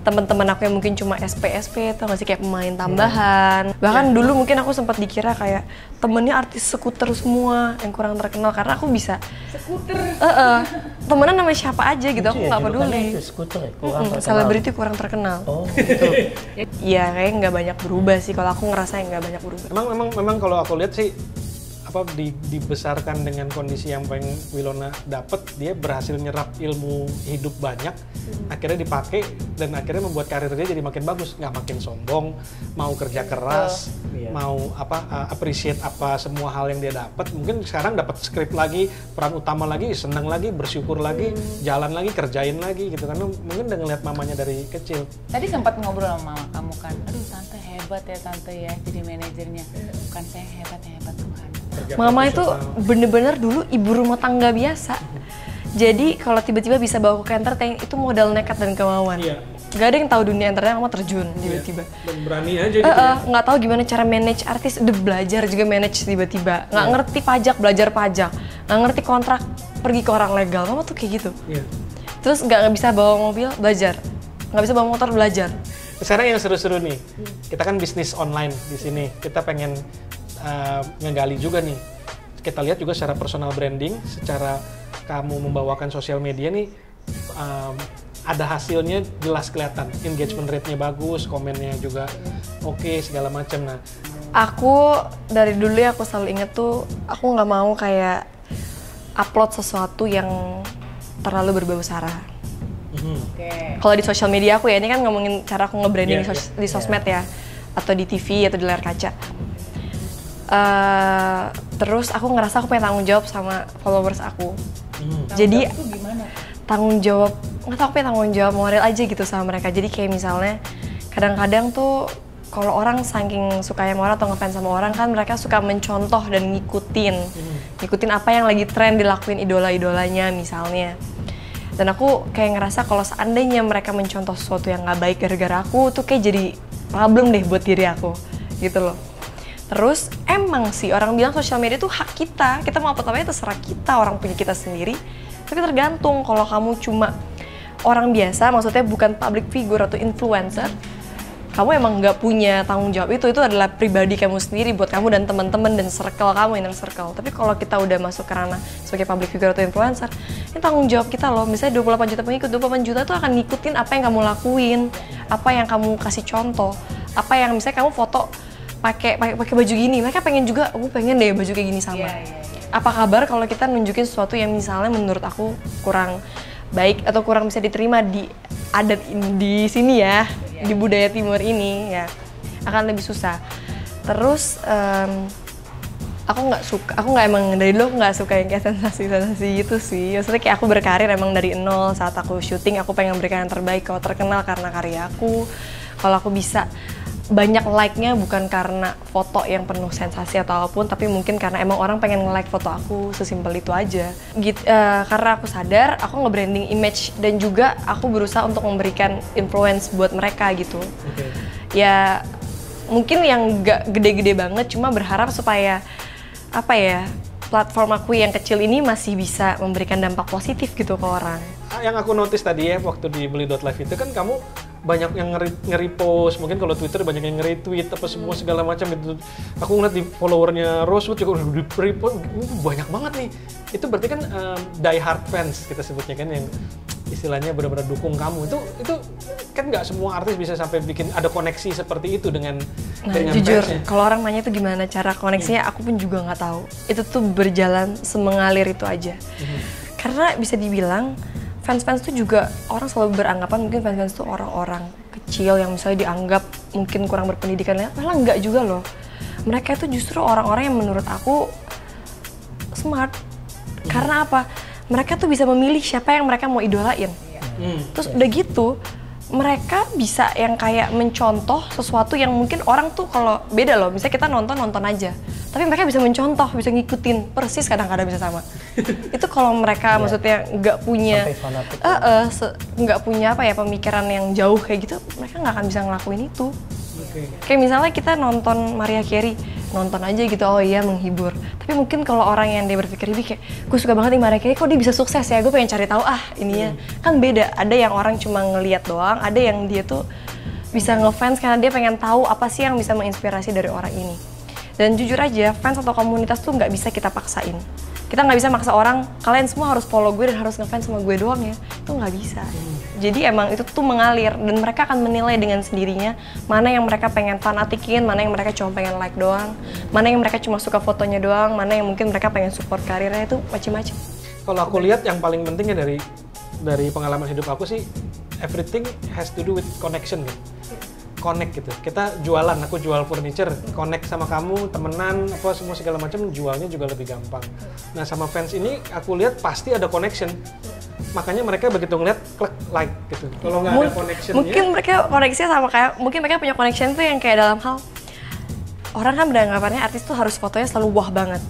teman-teman aku yang mungkin cuma SP atau nggak sih, kayak pemain tambahan. Bahkan dulu mungkin aku sempat dikira kayak temennya artis skuter semua yang kurang terkenal, karena aku bisa skuter. Temenan sama siapa aja gitu, aku nggak peduli. Skuter ya, kurang terkenal. Selebriti kurang terkenal. Oh, gitu. Iya, kayaknya nggak banyak berubah sih, kalau aku ngerasa nggak banyak berubah. Memang kalau aku lihat sih, dibesarkan dengan kondisi yang pengen Wilona dapet, dia berhasil nyerap ilmu hidup banyak, akhirnya dipakai dan akhirnya membuat karir dia jadi makin bagus, nggak makin sombong, mau kerja keras, mau appreciate apa semua hal yang dia dapat. Mungkin sekarang dapat skrip lagi, peran utama lagi, seneng lagi, bersyukur lagi, jalan lagi, kerjain lagi gitu kan. Mungkin udah ngeliat mamanya dari kecil. Tadi sempat ngobrol sama mama kamu kan, aduh tante hebat ya tante ya jadi manajernya. Bukan saya hebat Tuhan. Mama itu bener-bener dulu ibu rumah tangga biasa. Jadi kalau tiba-tiba bisa bawa ke entertain itu modal nekat dan kemauan. Iya. Gak ada yang tahu dunia entertain, mama terjun tiba-tiba. Dan berani aja gitu ya. Nggak tahu gimana cara manage artis, udah belajar juga manage tiba-tiba. Nggak ngerti pajak, belajar pajak. Nggak ngerti kontrak, pergi ke orang legal. Mama tuh kayak gitu. Iya. Terus nggak bisa bawa mobil, belajar. Nggak bisa bawa motor, belajar. Sekarang yang seru-seru nih, kita kan bisnis online di sini. Kita pengen ngegali juga nih. Kita lihat juga secara personal branding, secara kamu membawakan sosial media nih, ada hasilnya jelas kelihatan. Engagement rate-nya bagus, komennya juga oke, segala macam. Nah, aku dari dulu ya aku selalu inget tuh, aku nggak mau kayak upload sesuatu yang terlalu berbau sara. Kalau di sosial media aku ya, ini kan ngomongin cara aku nge-branding di sosmed ya, atau di TV atau di layar kaca. Terus aku ngerasa aku pengen tanggung jawab sama followers aku. Jadi tanggung jawab, nggak tahu, aku pengen tanggung jawab moral aja gitu sama mereka. Jadi kayak misalnya kadang-kadang tuh kalau orang saking sukanya sama orang atau ngefans sama orang kan, mereka suka mencontoh dan ngikutin apa yang lagi tren dilakuin idola-idolanya misalnya. Dan aku kayak ngerasa kalau seandainya mereka mencontoh sesuatu yang nggak baik gara-gara aku, tuh kayak jadi problem deh buat diri aku gitu loh. Terus emang sih orang bilang sosial media tuh hak kita mau apa-apa terserah kita, orang punya kita sendiri. Tapi tergantung, kalau kamu cuma orang biasa, maksudnya bukan public figure atau influencer, kamu emang nggak punya tanggung jawab itu adalah pribadi kamu sendiri buat kamu dan teman-teman dan circle kamu, inner circle. Tapi kalau kita udah masuk ke ranah sebagai public figure atau influencer, ini tanggung jawab kita loh. Misalnya 28 juta pengikut, 28 juta tuh akan ngikutin apa yang kamu lakuin, apa yang kamu kasih contoh, apa yang misalnya kamu foto pakai baju gini, mereka pengen juga, aku pengen deh baju kayak gini sama. Apa kabar kalau kita nunjukin sesuatu yang misalnya menurut aku kurang baik atau kurang bisa diterima di adat di sini ya, di budaya timur ini ya, akan lebih susah. Terus aku nggak emang dari dulu aku nggak suka yang kayak sensasi gitu sih. Maksudnya kayak aku berkarir emang dari nol. Saat aku syuting aku pengen memberikan yang terbaik. Kalau terkenal karena karya aku, kalau aku bisa banyak like-nya bukan karena foto yang penuh sensasi atau apapun, tapi mungkin karena emang orang pengen nge-like foto aku, sesimpel itu aja. Karena aku sadar, aku nge-branding image dan juga aku berusaha untuk memberikan influence buat mereka gitu. Ya mungkin yang gak gede-gede banget, cuma berharap supaya platform aku yang kecil ini masih bisa memberikan dampak positif gitu ke orang. Yang aku notice tadi ya waktu di Beli.live itu kan kamu banyak yang nge-repost, mungkin kalau Twitter banyak yang nge-retweet apa semua segala macam itu. Aku ngeliat di followernya Rosewood juga udah di-repost, banyak banget nih. Itu berarti kan die hard fans kita sebutnya kan, yang istilahnya benar-benar dukung kamu. Itu kan nggak semua artis bisa sampai bikin ada koneksi seperti itu dengan jujur kalau orang nanya itu gimana cara koneksinya, aku pun juga nggak tahu. Itu tuh berjalan semengalir itu aja. Karena bisa dibilang fans-fans tuh juga orang selalu beranggapan mungkin fans-fans tuh orang-orang kecil yang misalnya dianggap mungkin kurang berpendidikan, malah enggak juga loh. Mereka itu justru orang-orang yang menurut aku smart. Karena apa? Mereka tuh bisa memilih siapa yang mereka mau idolain. Terus udah gitu, mereka bisa yang kayak mencontoh sesuatu yang mungkin orang tuh kalau beda loh. Misalnya kita nonton aja, tapi mereka bisa mencontoh, bisa ngikutin persis, kadang-kadang bisa sama. Itu kalau mereka maksudnya nggak punya nggak punya pemikiran yang jauh kayak gitu, mereka nggak akan bisa ngelakuin itu. Kayak misalnya kita nonton Mariah Carey, nonton aja gitu, oh iya menghibur. Tapi mungkin kalau orang yang dia berpikir kayak, gue suka banget nih Mariah Carey, kok dia bisa sukses ya, gue pengen cari tahu ininya. Kan beda, ada yang orang cuma ngelihat doang, ada yang dia tuh bisa ngefans karena dia pengen tahu apa sih yang bisa menginspirasi dari orang ini. Dan jujur aja, fans atau komunitas tuh nggak bisa kita paksain. Kita nggak bisa maksa orang, kalian semua harus follow gue dan harus ngefans sama gue doang ya. Itu nggak bisa. Jadi emang itu tuh mengalir dan mereka akan menilai dengan sendirinya mana yang mereka pengen fanatikin, mana yang mereka cuma pengen like doang, mana yang mereka cuma suka fotonya doang, mana yang mungkin mereka pengen support karirnya, itu macam-macam. Kalau aku lihat yang paling pentingnya dari pengalaman hidup aku sih, everything has to do with connection gitu. Connect gitu. Kita jualan, aku jual furniture, connect sama kamu, temenan, apa semua segala macam, jualnya juga lebih gampang. Nah, sama fans ini aku lihat pasti ada connection. Makanya mereka begitu ngeliat klik like gitu. Kalau nggak ada connectionnya, mungkin mereka koneksinya sama kayak, mungkin mereka punya connection tuh yang kayak dalam hal orang kan beranggapannya artis tuh harus fotonya selalu wah banget,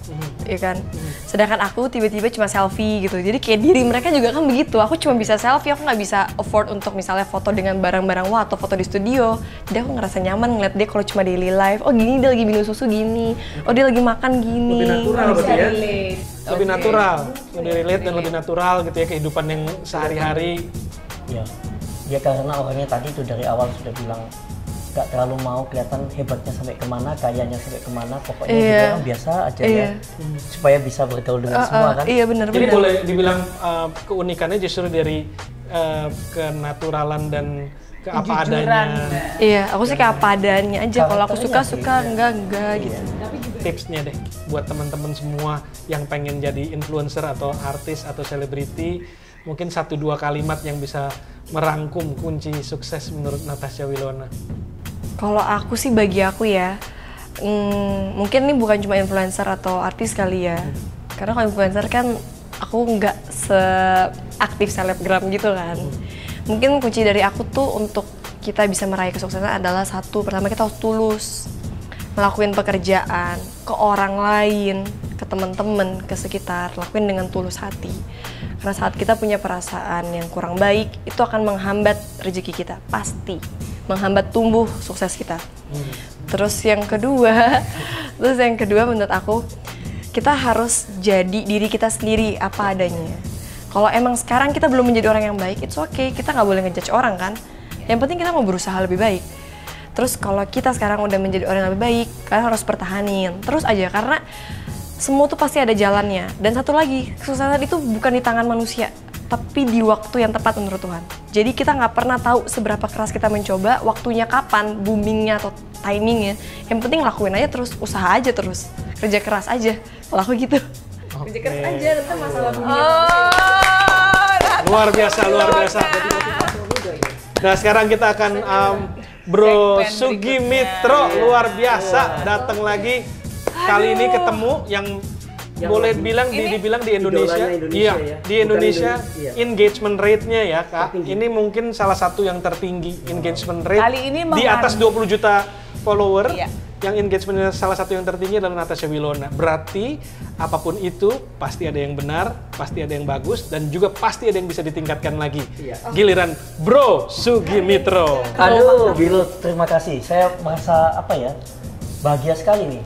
ya kan? Sedangkan aku tiba-tiba cuma selfie gitu. Jadi kayak diri mereka juga kan begitu. Aku cuma bisa selfie, aku nggak bisa afford untuk misalnya foto dengan barang-barang wah atau foto di studio. Jadi aku ngerasa nyaman ngeliat dia kalau cuma daily life. Oh gini dia lagi minum susu gini. Oh dia lagi makan gini. lebih natural berarti ya. Lebih Oke. natural, lebih relate dan lebih natural gitu ya kehidupan yang sehari-hari. Ya, dia karena orangnya tadi tuh dari awal sudah bilang gak terlalu mau kelihatan hebatnya sampai kemana, kayanya sampai kemana, pokoknya jadi orang biasa aja ya, supaya bisa bergaul dengan semua kan. Iya benar. Jadi boleh dibilang keunikannya justru dari kenaturalan dan ke apa Kejujuran. adanya. Iya, aku sih kayak apa adanya aja. Kalau aku suka Karakternya suka, enggak gitu. Tipsnya deh buat teman-teman semua yang pengen jadi influencer atau artis atau selebriti, mungkin 1-2 kalimat yang bisa merangkum kunci sukses menurut Natasha Wilona. Kalau aku sih bagi aku ya, mungkin ini bukan cuma influencer atau artis kali ya. Karena kalau influencer kan aku nggak seaktif selebgram gitu kan. Mungkin kunci dari aku tuh untuk kita bisa meraih kesuksesan adalah satu, pertama kita harus tulus ngelakuin pekerjaan ke orang lain, ke teman-teman, ke sekitar, lakuin dengan tulus hati. Karena saat kita punya perasaan yang kurang baik, itu akan menghambat rezeki kita, pasti menghambat tumbuh sukses kita. Terus yang kedua menurut aku, kita harus jadi diri kita sendiri apa adanya. Kalau emang sekarang kita belum menjadi orang yang baik, it's okay, kita nggak boleh ngejudge orang kan. Yang penting kita mau berusaha lebih baik. Terus kalau kita sekarang udah menjadi orang yang lebih baik, kalian harus pertahanin terus aja, karena semua tuh pasti ada jalannya. Dan satu lagi, kesuksesan itu bukan di tangan manusia, tapi di waktu yang tepat menurut Tuhan. Jadi kita nggak pernah tahu seberapa keras kita mencoba, waktunya kapan, boomingnya atau timingnya. Yang penting lakuin aja terus, usaha aja terus, kerja keras aja. Kalau aku gitu. Kerja keras aja, nanti masalah Luar biasa, luar biasa. Nah sekarang kita akan Bro Segmen Sugi berikutnya. Mitro, luar biasa, datang lagi. Kali ini ketemu yang boleh bilang dibilang di Indonesia, idolanya Indonesia iya, ya. di Bukan Indonesia iya. engagement rate-nya ya Kak, Tertinggi. ini mungkin salah satu yang tertinggi engagement rate Kali ini di atas 20 juta follower. Iya. Yang engagementnya salah satu yang tertinggi adalah Natasha Wilona. Berarti apapun itu pasti ada yang benar, pasti ada yang bagus, dan juga pasti ada yang bisa ditingkatkan lagi. Iya. Giliran Bro Sugi Mitro. Aduh, Bilo, terima kasih. Saya merasa apa ya, bahagia sekali nih.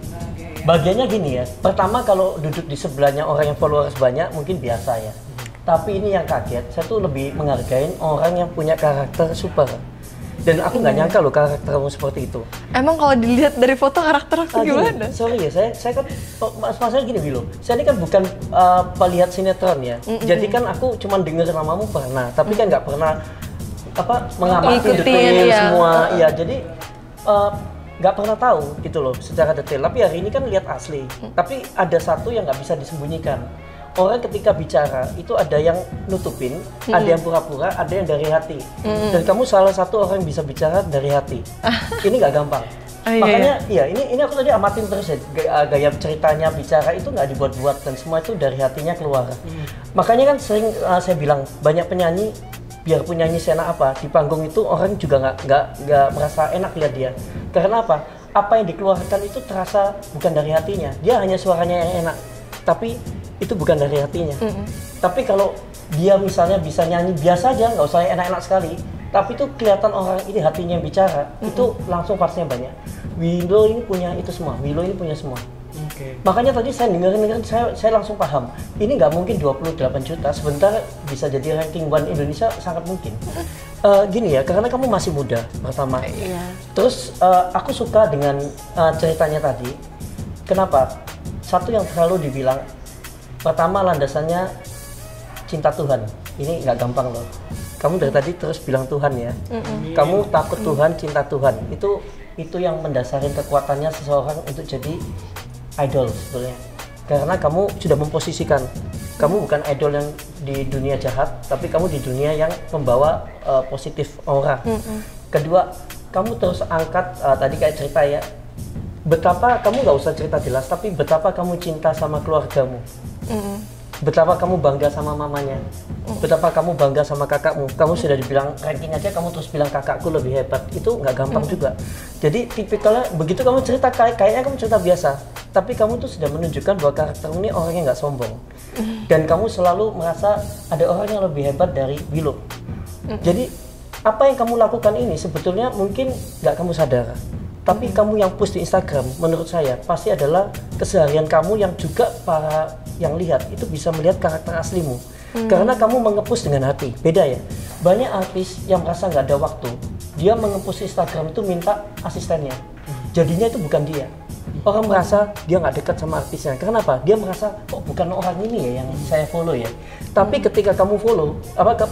Bagiannya gini ya, pertama kalau duduk di sebelahnya orang yang followers banyak mungkin biasa ya. Tapi ini yang kaget, saya tuh lebih menghargai orang yang punya karakter super. Dan aku nggak nyangka loh karakter kamu seperti itu. Emang kalau dilihat dari foto karakter aku Gini, gimana? sorry ya, saya kan masalahnya gini Bilo. Saya ini kan bukan pelihat sinetron ya. Jadi kan aku cuma dengar namamu pernah, tapi kan nggak pernah mengamati Ngikutin, detail iya. semua. Iya, jadi nggak pernah tahu gitu loh secara detail. Tapi hari ini kan lihat asli. Tapi ada satu yang nggak bisa disembunyikan. Orang ketika bicara itu ada yang nutupin, ada yang pura-pura, ada yang dari hati. Dan kamu salah satu orang yang bisa bicara dari hati. Ini nggak gampang. Oh, iya, Makanya ini aku tadi amatin terus ya, gaya ceritanya bicara itu nggak dibuat-buat dan semua itu dari hatinya keluar. Makanya kan sering saya bilang banyak penyanyi biarpun nyanyi seenak apa di panggung itu orang juga nggak merasa enak lihat dia. Karena apa? Apa yang dikeluarkan itu terasa bukan dari hatinya. Dia hanya suaranya yang enak, tapi itu bukan dari hatinya. Tapi kalau dia misalnya bisa nyanyi biasa aja, nggak usah enak-enak sekali, tapi itu kelihatan orang ini hatinya yang bicara, itu langsung partnya banyak. Willow ini punya itu semua, Willow ini punya semua. Oke. Makanya tadi saya dengerin saya langsung paham, ini nggak mungkin 28 juta, sebentar bisa jadi ranking one Indonesia, sangat mungkin. Gini ya, karena kamu masih muda, pertama. Iya. Terus aku suka dengan ceritanya tadi. Kenapa? Satu yang selalu dibilang, Pertama landasannya cinta Tuhan. Ini nggak gampang loh. Kamu dari tadi terus bilang Tuhan ya. Kamu takut Tuhan, cinta Tuhan. Itu yang mendasari kekuatannya seseorang untuk jadi idol sebenarnya. Karena kamu sudah memposisikan, kamu bukan idol yang di dunia jahat, tapi kamu di dunia yang membawa positif aura. Kedua, kamu terus angkat tadi kayak cerita ya. Betapa kamu nggak usah cerita jelas, tapi betapa kamu cinta sama keluargamu. Betapa kamu bangga sama mamanya, betapa kamu bangga sama kakakmu. Kamu sudah dibilang ranking aja, kamu terus bilang kakakku lebih hebat. Itu nggak gampang juga. Jadi tipikalnya begitu kamu cerita kayaknya kamu cerita biasa, tapi kamu tuh sudah menunjukkan bahwa karaktermu ini orang yang nggak sombong. Dan kamu selalu merasa ada orang yang lebih hebat dari Willow. Jadi apa yang kamu lakukan ini sebetulnya mungkin nggak kamu sadar. Tapi kamu yang post di Instagram, menurut saya pasti adalah keseharian kamu yang juga para yang lihat itu bisa melihat karakter aslimu. Karena kamu mengepus dengan hati, beda ya. Banyak artis yang merasa nggak ada waktu, dia mengepus Instagram itu minta asistennya. Jadinya itu bukan dia. Orang merasa dia nggak dekat sama artisnya. Kenapa? Dia merasa, oh bukan orang ini ya yang saya follow ya. Tapi ketika kamu follow,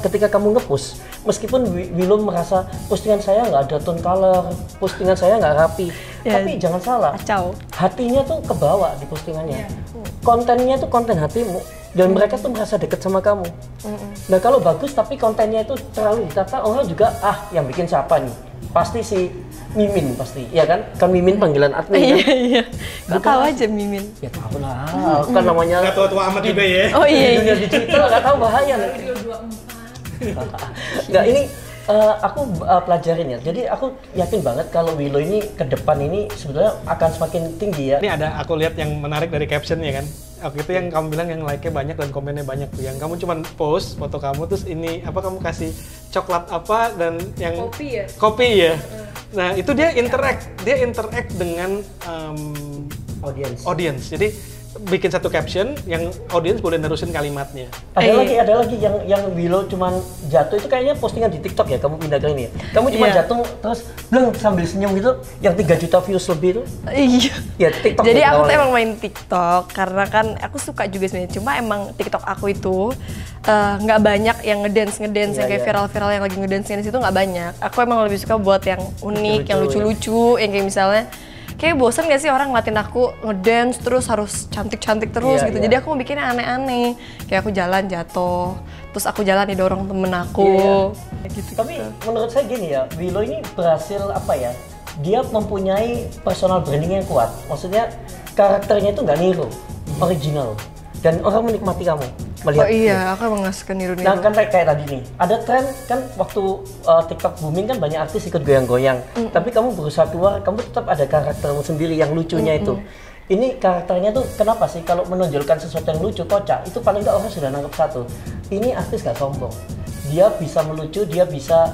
ketika kamu ngepost, meskipun Willow merasa postingan saya nggak ada tone color, postingan saya nggak rapi, tapi jangan salah, hatinya tuh kebawa di postingannya. Kontennya tuh konten hatimu, dan mereka tuh merasa dekat sama kamu. Nah kalau bagus tapi kontennya itu terlalu ditata, orang juga yang bikin siapa nih? Pasti si Mimin pasti, ya kan? Kan Mimin panggilan admin kan? Iya. Kok tahu aja Mimin? Ya tahu lah, kan namanya Nggak tua-tua amat juga ya. Oh iya. di dunia digital nggak tahu bahaya. Nggak, ini aku pelajarin ya. Jadi aku yakin banget kalau Willow ini ke depan ini sebetulnya akan semakin tinggi ya. Ini ada aku lihat yang menarik dari captionnya kan. Waktu itu yang kamu bilang yang like-nya banyak dan komennya banyak tuh. Yang kamu cuma post foto kamu terus ini apa kamu kasih coklat apa dan yang Kopi ya? Kopi ya. Nah, itu dia interact dengan audience. Jadi bikin satu caption yang audience boleh nerusin kalimatnya. Ada lagi yang Willow cuman jatuh itu kayaknya postingan di TikTok ya, kamu pindah ke ini ya. Kamu cuma jatuh terus bleng sambil senyum gitu yang 3 juta views lebih itu. Iya. Ya TikTok. Jadi ya, aku tuh awalnya. emang main TikTok karena kan aku suka juga sebenarnya. Cuma emang TikTok aku itu nggak banyak yang ngedance yang kayak viral-viral yang lagi ngedance itu nggak banyak. Aku emang lebih suka buat yang unik, yang lucu-lucu, yang kayak misalnya kayak bosan gak sih orang ngeliatin aku ngedance terus harus cantik-cantik terus gitu. Jadi aku mau bikinnya aneh-aneh. Kayak aku jalan jatuh, terus aku jalan didorong temen aku. Gitu. Tapi menurut saya gini ya, Willow ini berhasil apa ya? Dia mempunyai personal branding yang kuat. Maksudnya karakternya itu nggak niru, original. Dan orang menikmati kamu melihat. Oh iya, aku emang nggak suka niru-niru. Nah kan kayak tadi nih, ada tren kan waktu TikTok booming kan banyak artis ikut goyang-goyang. Tapi kamu berusaha keluar, kamu tetap ada karaktermu sendiri yang lucunya itu. Ini karakternya tuh kenapa sih kalau menonjolkan sesuatu yang lucu, kocak, itu paling nggak orang sudah nangkep satu. Ini artis gak sombong. Dia bisa melucu, dia bisa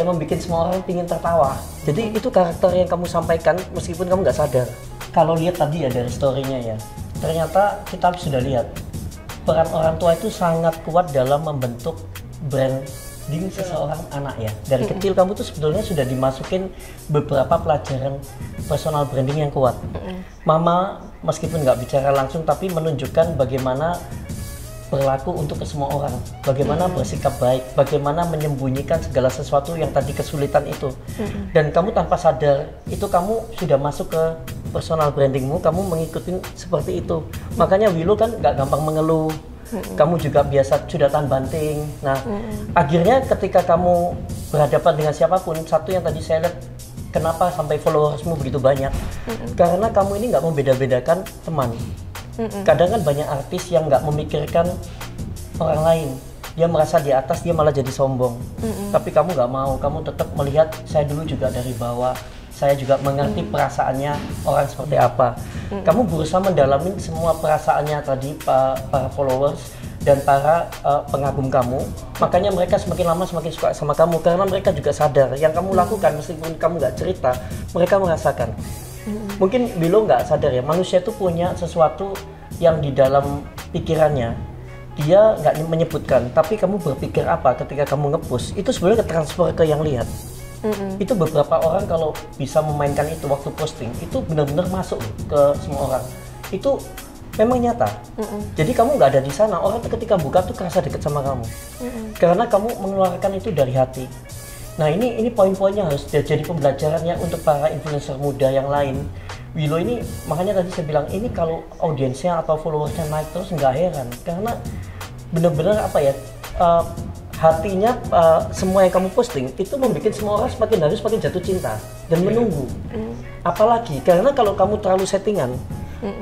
membuat semua orang pingin tertawa. Jadi itu karakter yang kamu sampaikan meskipun kamu nggak sadar. Kalau lihat tadi ya dari story-nya ya, ternyata kita sudah lihat peran orang tua itu sangat kuat dalam membentuk branding seseorang anak ya. Dari kecil kamu tuh sebetulnya sudah dimasukin beberapa pelajaran personal branding yang kuat. Mama meskipun nggak bicara langsung tapi menunjukkan bagaimana berlaku untuk ke semua orang, bagaimana bersikap baik, bagaimana menyembunyikan segala sesuatu yang tadi kesulitan itu. Dan kamu tanpa sadar itu kamu sudah masuk ke personal brandingmu, kamu mengikuti seperti itu. Makanya Willow kan nggak gampang mengeluh, kamu juga biasa sudah tahan banting. Nah, akhirnya ketika kamu berhadapan dengan siapapun, satu yang tadi saya lihat, kenapa sampai followersmu begitu banyak? Karena kamu ini nggak membeda-bedakan teman. Kadang kan banyak artis yang nggak memikirkan orang lain. Dia merasa di atas, dia malah jadi sombong. Tapi kamu nggak mau, kamu tetap melihat saya dulu juga dari bawah. Saya juga mengerti perasaannya orang seperti apa. Kamu berusaha mendalami semua perasaannya tadi para followers dan para pengagum kamu. Makanya mereka semakin lama semakin suka sama kamu karena mereka juga sadar yang kamu lakukan meskipun kamu nggak cerita, mereka merasakan. Mungkin Willow nggak sadar ya, manusia itu punya sesuatu yang di dalam pikirannya dia nggak menyebutkan, tapi kamu berpikir apa ketika kamu nge-push itu sebenarnya ketransfer ke yang lihat. Itu beberapa orang kalau bisa memainkan itu waktu posting itu benar-benar masuk ke semua orang. Itu memang nyata. Jadi kamu nggak ada di sana, orang tuh ketika buka tuh kerasa deket sama kamu. Karena kamu mengeluarkan itu dari hati. Nah ini poin-poinnya harus jadi pembelajarannya untuk para influencer muda yang lain. Willow ini, makanya tadi saya bilang, ini kalau audiensnya atau followersnya naik terus nggak heran. Karena bener-bener apa ya, hatinya semua yang kamu posting itu membuat semua orang semakin hari semakin jatuh cinta dan menunggu. Apalagi karena kalau kamu terlalu settingan,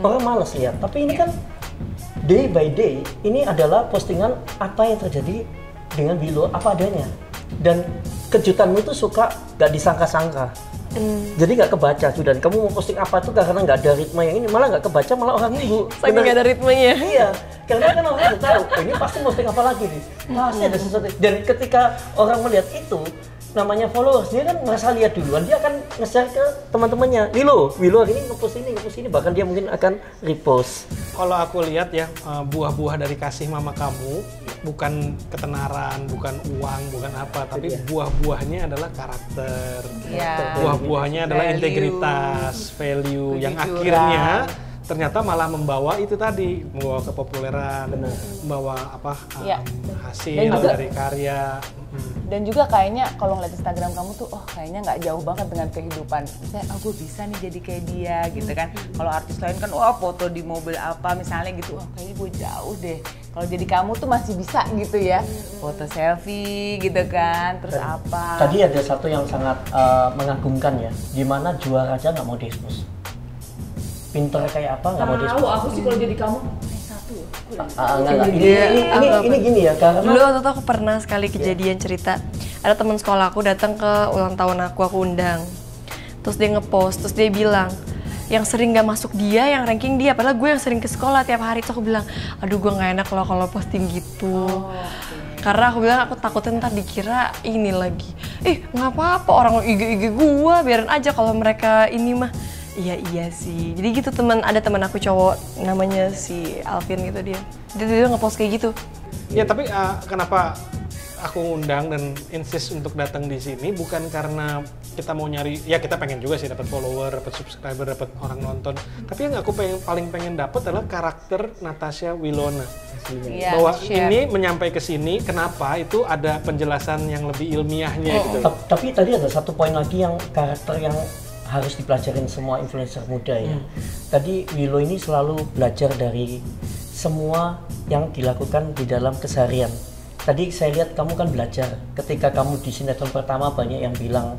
orang malas lihat. Tapi ini kan day by day, ini adalah postingan apa yang terjadi dengan Willow apa adanya. Dan kejutanmu itu suka gak disangka-sangka. Jadi nggak kebaca tuh, dan kamu mau posting apa tuh karena nggak ada ritme yang ini, malah nggak kebaca, malah orang nunggu. Saking nggak ada ritmenya. Iya, karena kan orang udah tahu, ini pasti posting apa lagi nih, pasti ada sesuatu. Dan ketika orang melihat itu, namanya followers, dia kan merasa lihat duluan, dia akan nge-share ke teman-temannya. Willow hari ini nge-post ini, bahkan dia mungkin akan repost. Kalau aku lihat ya, buah-buah dari kasih mama kamu bukan ketenaran, bukan uang, bukan apa, tapi buah-buahnya adalah karakter. Buah-buahnya adalah Value. integritas, value yang Kejujuran. akhirnya ternyata malah membawa itu tadi, membawa kepopuleran, membawa apa hasil Dan juga- dari karya. Dan juga kayaknya kalau ngeliat Instagram kamu tuh, oh kayaknya nggak jauh banget dengan kehidupan. Misalnya, oh gue bisa nih jadi kayak dia gitu kan. Kalau artis lain kan, wah foto di mobil apa misalnya gitu, wah kayaknya gue jauh deh. Kalau jadi kamu tuh masih bisa gitu ya, foto selfie gitu kan, terus apa. Tadi ada satu yang sangat mengagumkan ya, dimana juara aja nggak mau diekspos. Pinter kayak apa nggak mau diekspos. Aku sih kalau jadi kamu, satu. Enggak. Iya, Ini gini ya, karena Dulu waktu itu aku pernah sekali kejadian cerita, ada teman sekolah aku datang ke ulang tahun aku undang. Terus dia ngepost, terus dia bilang, yang sering gak masuk dia, yang ranking dia, padahal gue yang sering ke sekolah tiap hari. Terus aku bilang, aduh gue gak enak loh kalau posting gitu. Karena aku bilang, aku takutnya ntar dikira ini lagi. Nggak apa-apa, orang IG gue, biarin aja kalau mereka ini mah. Iya sih. Jadi gitu ada teman aku cowok namanya si Alvin gitu dia. Dia ngepost kayak gitu. Ya tapi kenapa aku undang dan insist untuk datang di sini bukan karena kita mau nyari, ya kita pengen juga sih dapat follower, dapat subscriber, dapat orang nonton. Tapi yang aku paling pengen dapat adalah karakter Natasha Wilona. Iya, Bahwa share. ini menyampai ke sini, kenapa itu ada penjelasan yang lebih ilmiahnya gitu. Tapi tadi ada satu poin lagi yang karakter yang harus dipelajarin semua influencer muda ya. Tadi Willow ini selalu belajar dari semua yang dilakukan di dalam keseharian. Tadi saya lihat kamu kan belajar ketika kamu di sinetron pertama, banyak yang bilang,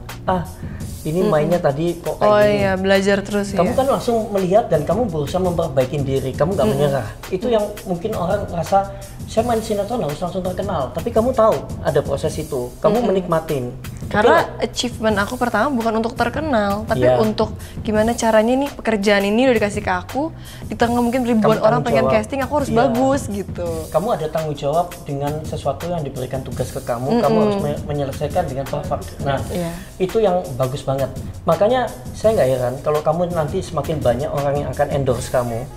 ini mainnya tadi kok kayak Oh gini. iya, belajar terus Kamu ya. kan langsung melihat dan kamu berusaha memperbaiki diri, kamu nggak menyerah. Itu yang mungkin orang rasa, saya main sinetron harus langsung terkenal, tapi kamu tahu ada proses itu, kamu menikmatin. Karena achievement aku pertama bukan untuk terkenal, tapi Iya. untuk gimana caranya nih pekerjaan ini udah dikasih ke aku, di tengah mungkin ribuan Kamu orang pengen tanggung jawab. casting, aku harus Iya. bagus gitu. Kamu ada tanggung jawab dengan sesuatu yang diberikan tugas ke kamu, kamu harus menyelesaikan dengan perfect. Nah, Iya. itu yang bagus banget. Makanya saya nggak heran kalau kamu nanti semakin banyak orang yang akan endorse kamu,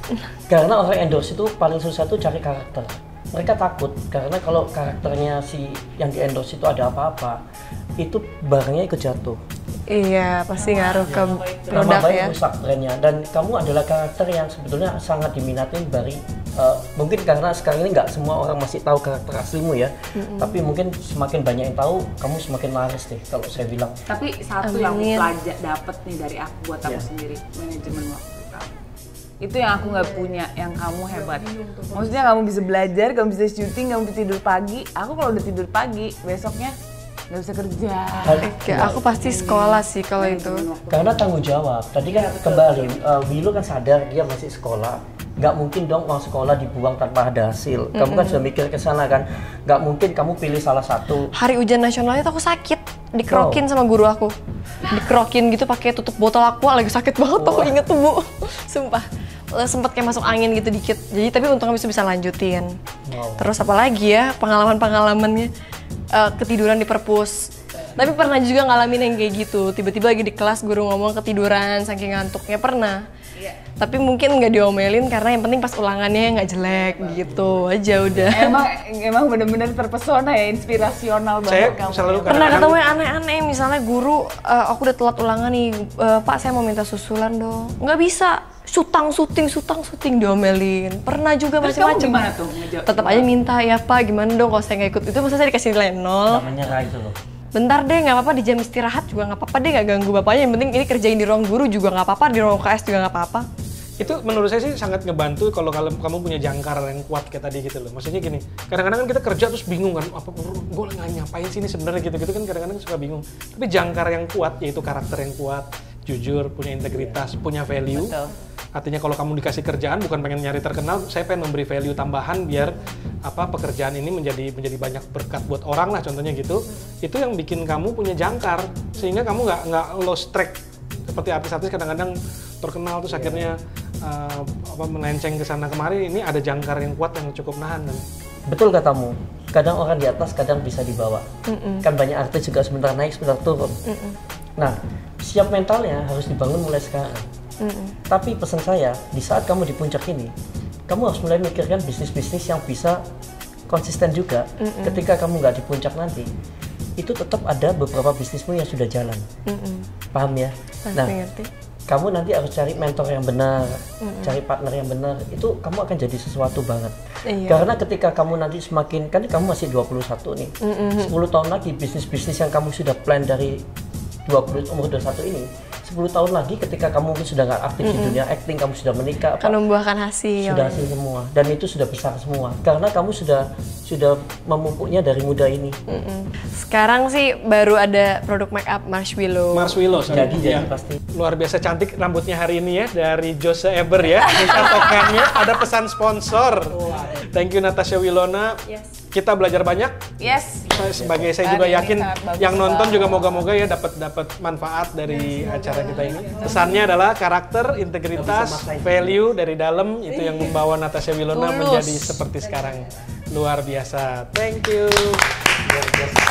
karena orang endorse itu paling susah tuh cari karakter. Mereka takut karena kalau karakternya si yang di endorse itu ada apa-apa, itu barangnya ikut jatuh. Iya, pasti ngaruh ke Nama produk baik ya. rusak brandnya. Dan kamu adalah karakter yang sebetulnya sangat diminatin dari mungkin karena sekarang ini nggak semua orang masih tahu karakter aslimu ya. Tapi mungkin semakin banyak yang tahu, kamu semakin laris deh kalau saya bilang. Tapi satu yang Amin. aku dapat nih dari aku buat aku sendiri, manajemen waktu kamu. Itu yang aku nggak punya, yang kamu hebat. Maksudnya kamu bisa belajar, kamu bisa syuting, kamu bisa tidur pagi. Aku kalau udah tidur pagi, besoknya nggak bisa kerja. Kayak aku pasti sekolah sih kalau itu. Karena tanggung jawab. Tadi kan kembali, Willow kan sadar dia masih sekolah. Nggak mungkin dong uang sekolah dibuang tanpa ada hasil. Kamu kan sudah mikir ke sana kan. Nggak mungkin kamu pilih salah satu. Hari ujian nasionalnya tuh aku sakit, dikerokin sama guru aku. Dikerokin gitu pakai tutup botol aqua, lagi sakit banget tuh, aku inget tuh Bu. Sumpah. Sempet kayak masuk angin gitu dikit. Jadi tapi untungnya bisa lanjutin. Wow. Terus apa lagi ya pengalamannya ketiduran di perpus. Tapi pernah juga ngalamin yang kayak gitu. Tiba-tiba lagi di kelas guru ngomong ketiduran saking ngantuknya, pernah. Tapi mungkin nggak diomelin karena yang penting pas ulangannya nggak jelek gitu aja udah. Emang bener-bener terpesona ya, inspirasional Saya banget kamu. selalu Pernah ketemu yang aneh-aneh, misalnya guru, aku udah telat ulangan nih, Pak saya mau minta susulan dong. Nggak bisa, syuting diomelin. Pernah juga Terus kamu macam-macam. gimana tuh? Tetap aja minta, ya Pak, gimana dong kalau saya nggak ikut itu, masa saya dikasih nilai 0. Nggak menyerah itu loh. Bentar deh, nggak apa-apa, di jam istirahat juga nggak apa-apa deh, nggak ganggu bapaknya. Yang penting ini kerjain di ruang guru juga nggak apa-apa, di ruang UKS juga nggak apa-apa. Itu menurut saya sih sangat ngebantu kalau kamu punya jangkar yang kuat kayak tadi gitu loh. Maksudnya gini, kadang-kadang kan kita kerja terus bingung kan, apa gue nggak ngapain sih ini sebenarnya gitu-gitu kan, kadang-kadang suka bingung. Tapi jangkar yang kuat, yaitu karakter yang kuat, jujur, punya integritas, punya value. Betul. Artinya kalau kamu dikasih kerjaan bukan pengen nyari terkenal, saya pengen memberi value tambahan biar pekerjaan ini menjadi banyak berkat buat orang lah, contohnya gitu. Itu yang bikin kamu punya jangkar sehingga kamu nggak lost track seperti artis-artis kadang-kadang terkenal terus akhirnya melenceng ke sana kemari. Ini ada jangkar yang kuat yang cukup nahan kan. Betul katamu. Kadang orang di atas, kadang bisa dibawa. Kan banyak artis juga sebentar naik, sebentar turun. Nah, siap mentalnya harus dibangun mulai sekarang. Tapi pesan saya, di saat kamu di puncak ini, kamu harus mulai mikirkan bisnis-bisnis yang bisa konsisten juga. Ketika kamu nggak di puncak nanti, itu tetap ada beberapa bisnismu yang sudah jalan. Paham ya? Nah, kamu nanti harus cari mentor yang benar, cari partner yang benar. Itu kamu akan jadi sesuatu banget. Karena ketika kamu nanti semakin, kan kamu masih 21 nih, 10 tahun lagi bisnis-bisnis yang kamu sudah plan dari umur 21 ini, 10 tahun lagi ketika kamu mungkin sudah nggak aktif di dunia acting, kamu sudah menikah, Akan membuahkan hasil. sudah hasil semua, dan itu sudah besar semua. Karena kamu sudah memupuknya dari muda ini. Sekarang sih baru ada produk make up Mars Willow. Mars Willow, sorry. Jadi Ya. pasti. Luar biasa cantik rambutnya hari ini ya dari Jose Eber ya. Minta tokennya, ada pesan sponsor. Thank you Natasha Wilona. Yes. Kita belajar banyak. Yes. Saya juga Hari ini yakin sangat bagus yang nonton banget. juga moga-moga ya dapat manfaat dari acara kita ini. Pesannya adalah karakter, integritas, value dari dalam itu yang membawa Natasha Wilona Tulus. menjadi seperti sekarang. Luar biasa. Thank you. Luar biasa.